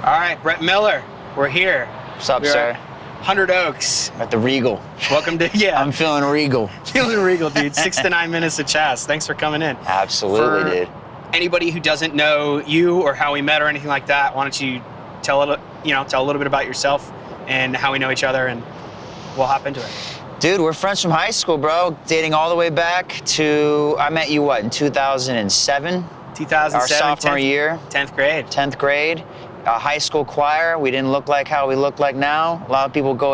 All right, Brett Miller, we're here. What's up, We're sir? at 100 Oaks. At the Regal. Welcome to, I'm feeling regal. Feeling regal, dude. 6 to 9 minutes of Chaz. Thanks for coming in. Absolutely, dude. Anybody who doesn't know you or how we met or anything like that, why don't you tell a little bit about yourself and how we know each other, and we'll hop into it. Dude, we're friends from high school, bro. Dating all the way back to, I met you, in 2007? 2007, our sophomore 10th, year. 10th grade. 10th grade. High school choir. We didn't look like how we look like now. A lot of people go,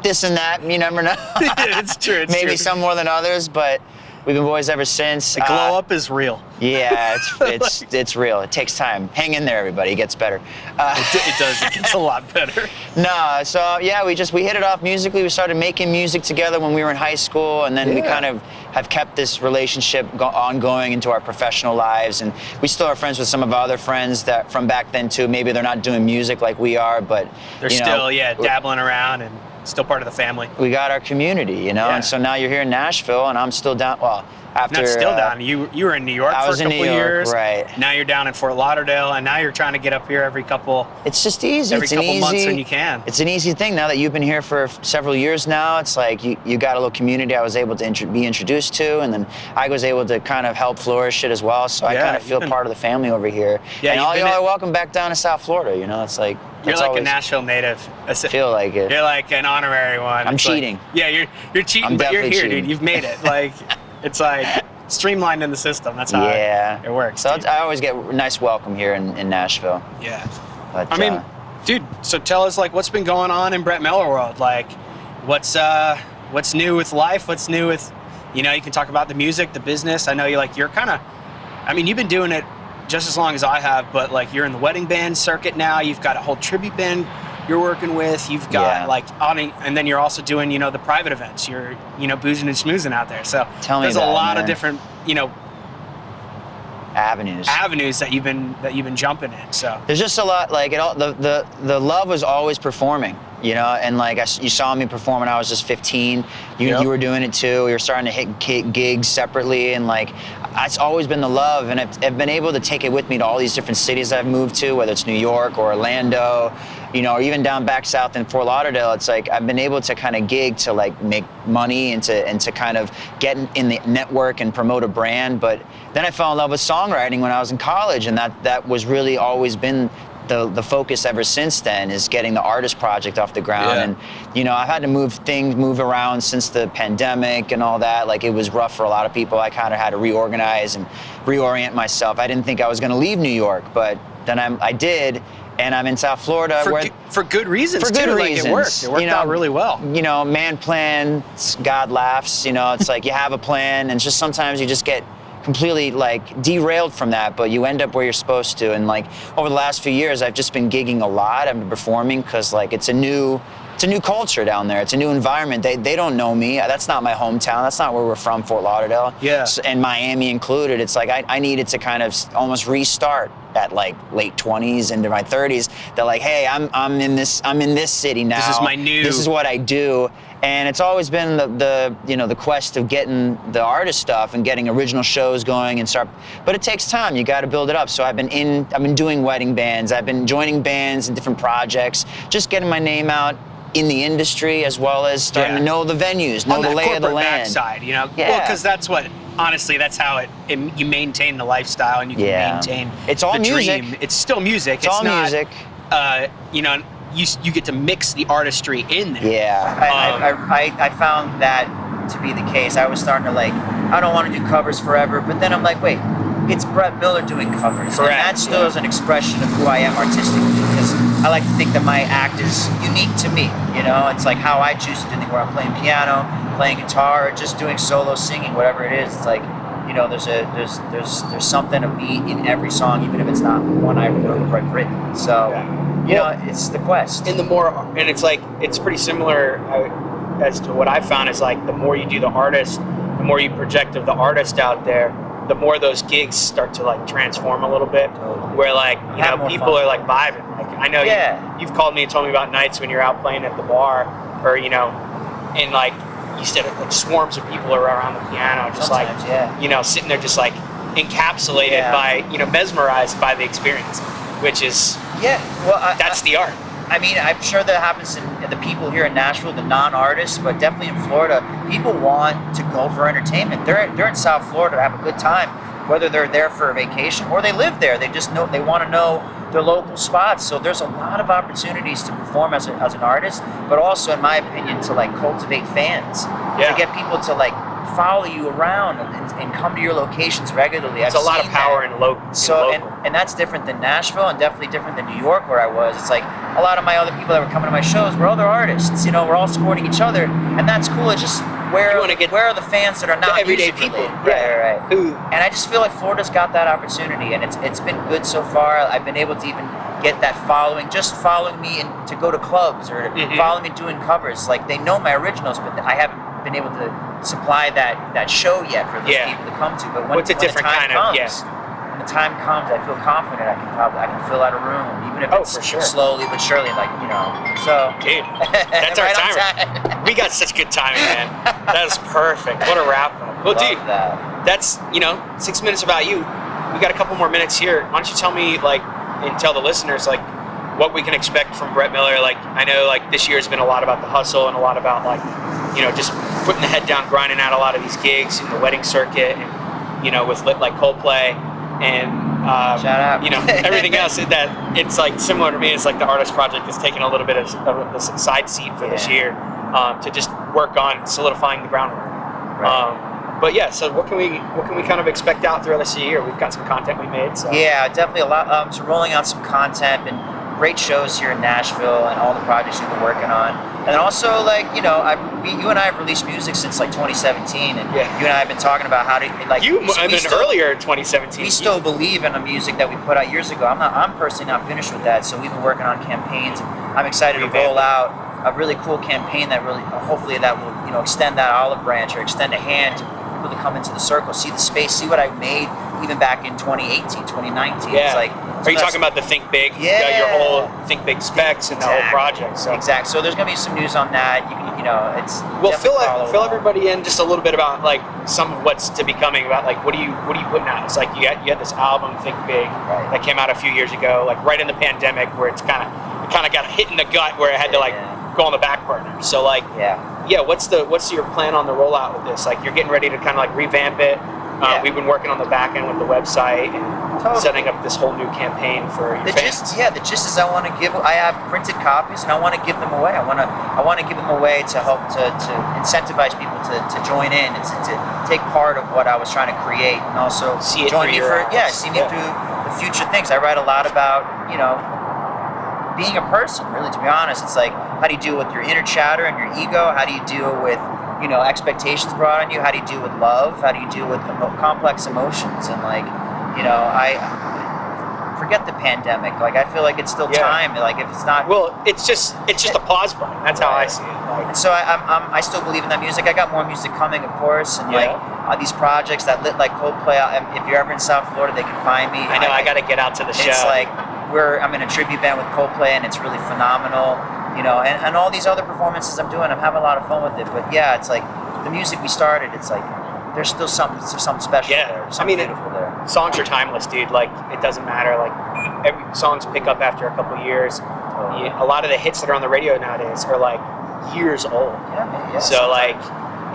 this and that. You never know. It's true. Maybe some more than others, but we've been boys ever since. The glow up is real. Yeah, it's real. It takes time. Hang in there, everybody. It gets better. It does. It gets a lot better. No, so yeah, we hit it off musically. We started making music together when we were in high school, and then we kind of have kept this relationship ongoing into our professional lives. And we still are friends with some of our other friends that from back then too. Maybe they're not doing music like we are, but they're still dabbling around and still part of the family. We got our community, and so now you're here in Nashville, and I'm still down. Well, after not still down. You were in New York for a couple years, right? Now you're down in Fort Lauderdale, and now you're trying to get up here every couple. It's just easy. Every couple months when you can. It's an easy thing now that you've been here for several years now. It's like you got a little community I was able to be introduced to, and then I was able to kind of help flourish it as well. So I kind of feel part of the family over here. Yeah, and all y'all are welcome back down to South Florida. It's like you're like a Nashville native. I feel like it. You're like an honorary one. I'm cheating. You're cheating, but you're here, cheating. Dude. You've made it. Like it's like streamlined in the system. That's how it works. So I always get a nice welcome here in Nashville. Yeah. But, I mean, dude, so tell us what's been going on in Brett Miller world? Like what's new with life? What's new with, you can talk about the music, the business. I know you've been doing it just as long as I have, but like you're in the wedding band circuit now. You've got a whole tribute band you're working with. You've got and then you're also doing, the private events. You're, boozing and schmoozing out there. So there's a lot of different, avenues that you've been jumping in. So there's just a lot. Like the love was always performing, and like you saw me perform when I was just 15. You were doing it too. We were starting to hit gigs separately, and like it's always been the love. And I've been able to take it with me to all these different cities I've moved to, whether it's New York or Orlando, or even down back south in Fort Lauderdale. It's like I've been able to kind of gig to like make money and to kind of get in the network and promote a brand. But then I fell in love with songwriting when I was in college, and that was really always been the focus ever since then, is getting the artist project off the ground. And I've had to move around since the pandemic and all that. Like it was rough for a lot of people. I kind of had to reorganize and reorient myself. I didn't think I was going to leave New York, but then I did. And I'm in South Florida. For good reasons, For good reasons. Like it worked. It worked out really well. Man plans, God laughs. It's like you have a plan, and just sometimes you just get completely like derailed from that, but you end up where you're supposed to. And like over the last few years, I've just been gigging a lot. I've been performing because like it's a new culture down there. It's a new environment. They don't know me. That's not my hometown. That's not where we're from, Fort Lauderdale. Yeah. And Miami included. It's like I needed to kind of almost restart at like late 20s into my 30s. They're like, hey, I'm in this city now. This is what I do. And it's always been the quest of getting the artist stuff and getting original shows going and start. But it takes time. You got to build it up. So I've been doing wedding bands. I've been joining bands and different projects, just getting my name out in the industry, as well as starting to know the venues, know the lay of the land. Backside, well, because that's what. Honestly, that's how you maintain the lifestyle, and you can maintain it's all the music. Dream. It's still music. It's all not, music. You get to mix the artistry in there. Yeah, I found that to be the case. I was starting to I don't want to do covers forever, but then I'm like, wait, it's Brett Miller doing covers. Correct. And that still is an expression of who I am artistically, because I like to think that my act is unique to me. It's like how I choose to do things, where I'm playing piano, playing guitar, or just doing solo singing, whatever it is. It's like, there's something of me in every song, even if it's not one I've written. So, it's the quest. And it's pretty similar as to what I found is like the more you do the artist, the more you project of the artist out there, the more those gigs start to like transform a little bit. Where people are like vibing. Like I know you've called me and told me about nights when you're out playing at the bar, or and like you said, like swarms of people are around the piano, just sometimes, sitting there just like encapsulated by mesmerized by the experience. which is that's the art. I mean, I'm sure that happens in the people here in Nashville, the non-artists, but definitely in Florida, people want to go for entertainment. They're in South Florida to have a good time, whether they're there for a vacation or they live there. They just know, they want to know their local spots. So there's a lot of opportunities to perform as an artist, but also, in my opinion, to like cultivate fans, to get people to like follow you around and come to your locations regularly. It's a lot of power in local. And that's different than Nashville, and definitely different than New York, where I was. It's like a lot of my other people that were coming to my shows were other artists. You know, we're all supporting each other, and that's cool. It's just where are the fans that are not everyday music people? related? Right. And I just feel like Florida's got that opportunity, and it's been good so far. I've been able to even get that following, just following me and to go to clubs or follow me doing covers. Like, they know my originals, but I haven't been able to supply that show yet for those people to come to. But when, What's a different kind of when the time comes, I feel confident I can fill out a room, even if it's for sure. slowly but surely, like, you know. So dude, that's our timer. We got such good timing, man. That is perfect. What a wrap up. Well, dude, that's 6 minutes about you. We got a couple more minutes here. Why don't you tell me, like, and tell the listeners, like, what we can expect from Brett Miller. Like, I know, like, this year has been a lot about the hustle and a lot about, like, just putting the head down, grinding out a lot of these gigs in the wedding circuit, and with like Coldplay and shout out. Everything else that it's like similar to me. It's like the artist project has taken a little bit of the side seat for this year to just work on solidifying the groundwork. Right. But yeah, so what can we kind of expect out throughout this year? We've got some content we made. So. Yeah, definitely a lot. So rolling out some content and great shows here in Nashville and all the projects we've been working on. And also, like, you and I have released music since like 2017, and you and I have been talking about how to earlier in 2017. We still believe in the music that we put out years ago. I'm personally not finished with that, so we've been working on campaigns. I'm excited to roll out a really cool campaign that really, hopefully, that will extend that olive branch or extend a hand to people to come into the circle, see the space, see what I made even back in 2018, 2019. Yeah. It's like, are you talking about the Think Big? Yeah. Your whole Think Big specs and the whole project. So. Exactly. So there's gonna be some news on that. It's fill everybody in just a little bit about like some of what's to be coming. About like what are you putting out? It's like you had this album Think Big that came out a few years ago, like right in the pandemic, where it kind of got hit in the gut, where it had to like go on the back burner. So like what's your plan on the rollout with this? Like, you're getting ready to kind of like revamp it. We've been working on the back end with the website and setting up this whole new campaign for your fans. The gist is I have printed copies and I want to give them away. I want to give them away to help to incentivize people to join in and to take part of what I was trying to create, and also see me through the future things. I write a lot about being a person, really, to be honest. It's like, how do you deal with your inner chatter and your ego? How do you deal with expectations brought on you? How do you deal with love? How do you deal with complex emotions? And like, I forget the pandemic. Like, I feel like it's still time. Like, if it's not, it's just a pause button. That's how I see it. Like, and so I still believe in that music. I got more music coming, of course, and these projects that lit like Coldplay. If you're ever in South Florida, they can find me. I know. I got to get out to the show. It's like I'm in a tribute band with Coldplay, and it's really phenomenal. And all these other performances I'm doing, I'm having a lot of fun with it. But yeah, it's like the music we started, it's like there's still something special there. Something beautiful there. Songs are timeless, dude. Like, it doesn't matter. Like, every songs pick up after a couple years. A lot of the hits that are on the radio nowadays are like years old. Yeah. So like,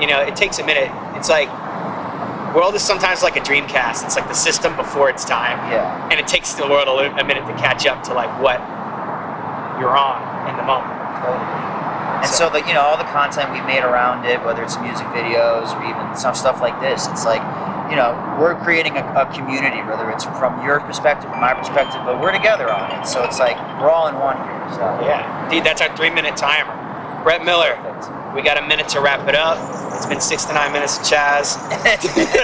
it takes a minute. It's like, world is sometimes like a Dreamcast. It's like the system before its time. Yeah. And it takes the world a minute to catch up to like what you're on in the moment. And so all the content we've made around it, whether it's music videos or even some stuff like this, it's like, we're creating a community, whether it's from your perspective or my perspective, but we're together on it. So it's like, we're all in one here. So yeah, dude, that's our 3-minute timer. Brett Miller. Perfect. We got a minute to wrap it up. It's been 6 to 9 minutes of Chaz.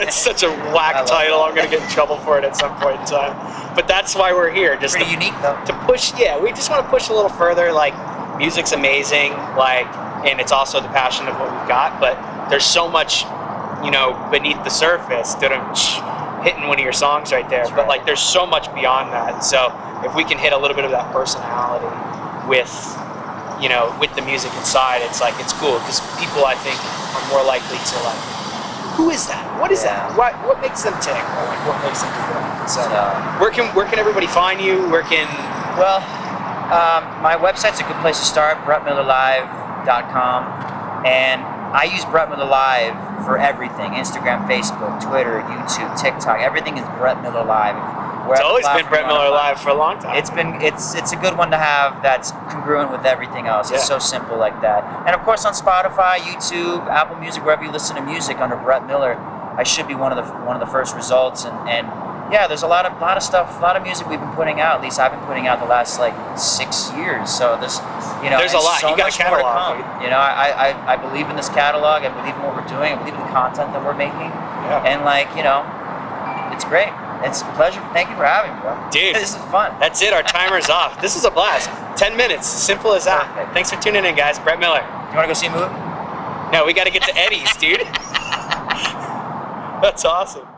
It's such a whack title. I'm gonna get in trouble for it at some point in time. But that's why we're here. Just pretty unique though. To push, we just want to push a little further. Like, music's amazing, like, and it's also the passion of what we've got. But there's so much, beneath the surface that I'm hitting one of your songs right there. But like, there's so much beyond that. So if we can hit a little bit of that personality with the music inside, it's like, it's cool, because people, I think, are more likely to like, who is that? What is that? What makes them tick? Or like, what makes them do that? So where can everybody find you? Well, my website's a good place to start, brettmillerlive.com, and I use Brett Miller Live for everything: Instagram, Facebook, Twitter, YouTube, TikTok. Everything is Brett Miller Live. It's always been Brett Miller Live for a long time. It's a good one to have that's congruent with everything else. It's so simple like that. And of course on Spotify, YouTube, Apple Music, wherever you listen to music under Brett Miller, I should be one of the first results. And yeah, there's a lot of stuff, a lot of music we've been putting out. At least I've been putting out the last like 6 years. So there's there's a lot. So You got a catalog. I believe in this catalog. I believe in what we're doing. I believe in the content that we're making. Yeah. And it's great. It's a pleasure. Thank you for having me, bro. Dude, this is fun. That's it. Our timer's off. This is a blast. 10 minutes. Simple as that. Perfect. Thanks for tuning in, guys. Brett Miller. You want to go see a movie? No, we got to get to Eddie's, dude. That's awesome.